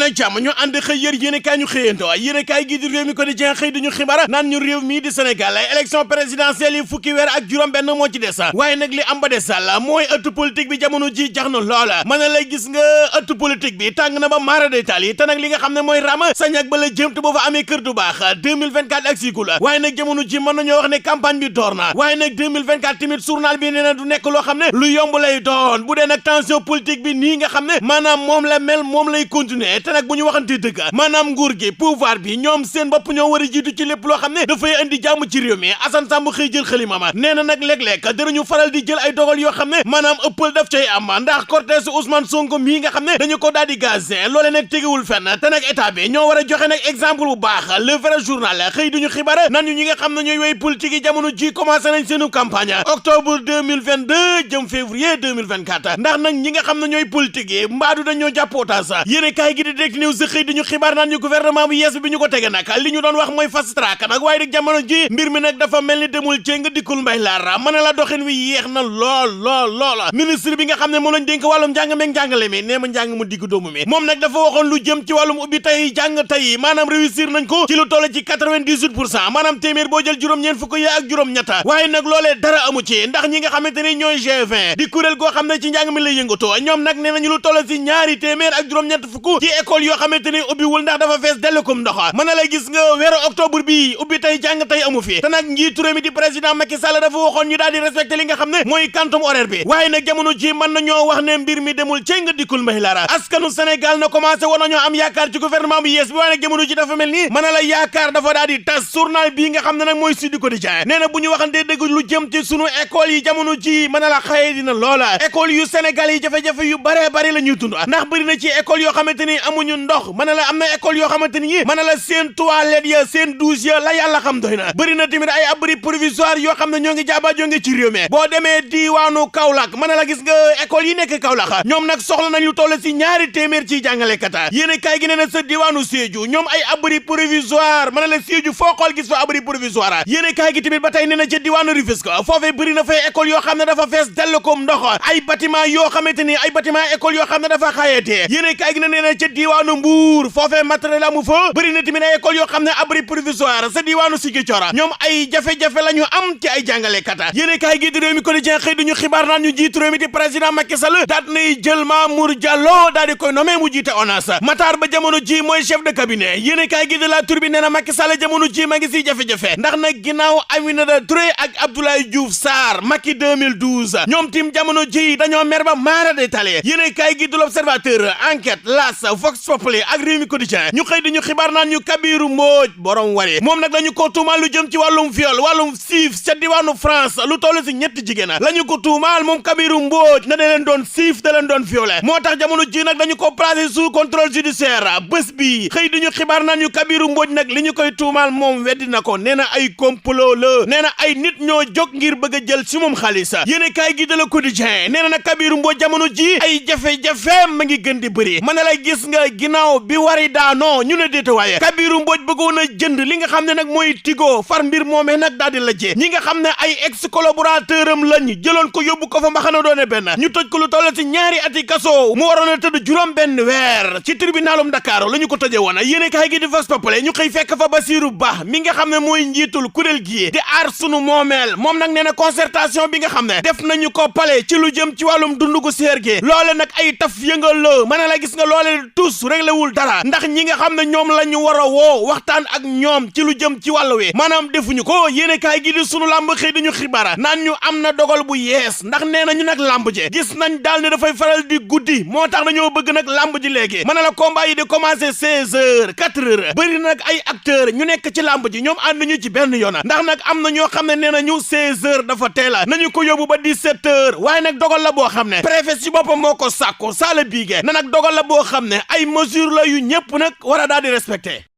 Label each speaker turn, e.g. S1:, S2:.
S1: na jàmm ñu ànd xëy yër yéenekaay ñu xëyandoo yéenekaay gi di réew mi quotidien xëy duñu xibaar naan ñu réew mii di Sénégal élection présidentielle yi fukki weer ak juróom benn moo ci des waaye nag li am ba desal mooy ëtt politique bi jamono ji jax na loola mën na lay gis nga ëtt politique bi tàng na ba maara détaal yi te nag li nga xam ne mooy ram sañ ak ba la jëm te boo fa amee kër du baax 2024 ak siku la waaye nag jamono ji mën nañoo wax ne campagne bi door na waaye nag 2024 tamit journal bi nee na du nekk loo xam ne lu yomb lay doon bu dee nag tension politique bi nii nga xam ne maanaam moom la mel moom lay continuer te nag bu ñu waxante dëgg maanaam nguur gi pouvoir bi ñoom seen bopp ñoo war a jiitu ci lépp loo xam ne dafay indi jàmm ci réew mi Assane Samb xëy jël xalima ma nee na nag léeg-léeg dinañu faral di jël ay dogal yoo xam ne maanaam ëppal daf cay am ndax cortège Ousmane Sonko mii nga xam ne dañu ko daal di gazé loole nag tegewul fenn te nag état bi ñoo war a joxe nag exemple bu baax le vrai journal xëy duñu xibaar nan ñu ñi nga xam ne ñooy way politique yi jamono ji commencé nañ seenu campagne octobre 2022 jëm février 2024 ndax nag ñi nga xam ne ñooy politique yi mbaadu dañoo jàppootaa sa yéene kaay gi di Direct News xëy duñu xibaar naan ñu gouvernement bu yees bi ñu ko tege nag li ñu doon wax mooy fast track nag waaye rek jamono ji mbir mi nag dafa mel ni demul cee nga dikkul mbay laara mën la doxin wi yéex na lool ministre bi nga xam ne moom lañ dénk wàllum njàng meeg njàngale mi nee ma njàng mu digg doomu mi moom nag dafa waxoon lu jëm ci wàllum ubbi tey jàng tey maanaam réussir nañ ko ci lu toll ci 98% maanaam téeméer boo jël juróom-ñeent fukk yi ak juróom-ñetta waaye nag loolee dara amu ci ndax ñi nga xamante ni ñooy G20 di kuréel goo xam ne ci njàng mi lay yëngatoo ñoom nag nee nañu lu toll ci ñaari téeméer ak juróom-ñett fukk ci école yoo xamante ni ubbiwul ndax dafa fees dellukum ndox mën na lay gis nga weeru octobre bi ubbi tey jàng tey amu fi te nag njiitu réew mi di président Macky Sall dafa waxoon ñu daal di respecté li nga xam ne mooy quantum horaire bi waaye nag jamono ji mën nañoo wax ne mbir mi demul cee nga dikkul mbay lara askanu Sénégal na commencé woon nañoo am yaakaar ci gouvernement bu yees bi waaye nag jamono ji dafa mel ni mën na la yaakaar dafa daal di tas journal bii nga xam ne nag mooy Sud Quotidien nee na bu ñu waxantee dëgg lu jëm ci sunu école yi jamono ji mën na la xëye dina loola école yu Sénégal yi jafe-jafe yu bare bari la ñuy dund ndax bëri na ci école yoo xamante ni amuñu ndox mën na la am na école yoo xamante ni mën na la seen toilette ya seen douche ya la yàlla xam doy na bëri na tamit ay abri provisoire yoo xam ne ñoo ngi jaaba jonge ci réew mi boo demee diwaanu Kaolack mën na la gis nga école yi nekk Kaolack ñoom nag soxla nañ lu toll ci ñaari téeméer ci jàngalekata yéene kaay gi nee na sa diwaanu Sédhiou ñoom ay abri provisoire mën na la Sédhiou foo xool gis fa abri provisoire yéene kaay gi tamit ba tey nee na ca diwaanu Rufisque foofee bëri na fay école yoo xam ne dafa fees dell ko ndox ay bâtiment yoo xamante ni ay bâtiment école yoo xam ne dafa xayetee yéene kaay gi nee na ca diwaanu Mbour foofee matériel amu fa bëri na tamit ay école yoo xam ne abri provisoire sa diwaanu Ziguinchor ñoom ay jafe-jafe la ñu am ci ay jàngalekata yéene kaay gi di réew mi quotidien xëy duñu xibaar naan ñu jiitu réew mi di président Macky Sall daat nay jël Mamour Diallo daal di koy nommé mu jiite ONAS Matar Ba jamono ji mooy chef de cabinet yéene kaay gi de La Tribune nee na Macky Sall jamono ji ma ngi si jafe-jafe ndax nag ginnaaw Aminata Touré ak Abdoulaye Diouf Sarr Macky 2012 ñoom tim jamono ji dañoo mer ba maara détaillé yéene kaay gi de L'Observateur Enquête L'As Vox Populi ak réew mi quotidien ñu xëy diñu xibaar naan ñu Kabiru Mbodj borom wari moom nag dañu ko tuumaal lu jëm ci wàllum viol wàllum siif ca diwaanu France lu toll si ñetti jigéen la ñu ko tuumaal moom Kabiru Mbodj na da leen doon siif da leen doon violé moo tax jamono ji nag dañu ko placé sous contrôle judiciaire bés bi xëy diñu xibaar naan ñu Kabiru Mbodj nag li ñu koy tuumaal moom weddi na ko nee na ay complot la nee na ay nit ñoo jóg ngir bëgg a jël si moom xaalis yéene kaay gi de Le Quotidien nee na nag Kabiru Mbodj jamono ji ay jafe-jafe ma ngi gën di bëri mën na lay gis nga ginnaaw bi wari daanoo ñu ne déeta waaye Kabiru Mbodj bëggoon a jënd li nga xam ne nag mooy Tigo far mbir moomee nag daal di la jee ñi nga xam ne ay ex collaborateur am lañ jëloon ko yóbbu ko fa mbaxana doone benn ñu tëj ko lu toll ci ñaari ati kaso mu waroon a tëdd juróom benn weer ci tribunalum Dakar la ñu ko tëjee woon yéene kaay gi di Vox Populi ñu xëy fekk fa Bassirou Ba mi nga xam ne mooy njiitul kuréel gi di aar sunu moomeel moom nag nee na concertation bi nga xam ne def nañu ko pale ci lu jëm ci wàllum dundu gu seer gi loole nag ay taf yëngal la mën na la gis nga loole tous réglé wul dara ndax ñi nga xam ne ñoom la ñu war a woo waxtaan ak ñoom ci lu jëm ci wàllu wi maanaam defuñu ko yéene kaay gi di sunu làmb xëy dañu xibaar naan ñu am na dogal bu yees ndax nee nañu nag làmb ji gis nañ daal ne dafay faral di guddi moo tax dañoo bëgg nag làmb ji léegi mën na la combat yi di commencé 16 heures 4 heures bëri nag ay acteurs ñu nekk ci làmb ji ñoom ànd ñu ci benn yoon ndax nag am na ñoo xam ne nee nañu 16 heures dafa teela nañu ko yóbbu ba 17 heures waaye nag dogal la boo xam ne préfet si boppam moo ko sàkku saala biige na nag dogal la boo xam ne ay mesures la yu ñëpp nag war a daal di respecté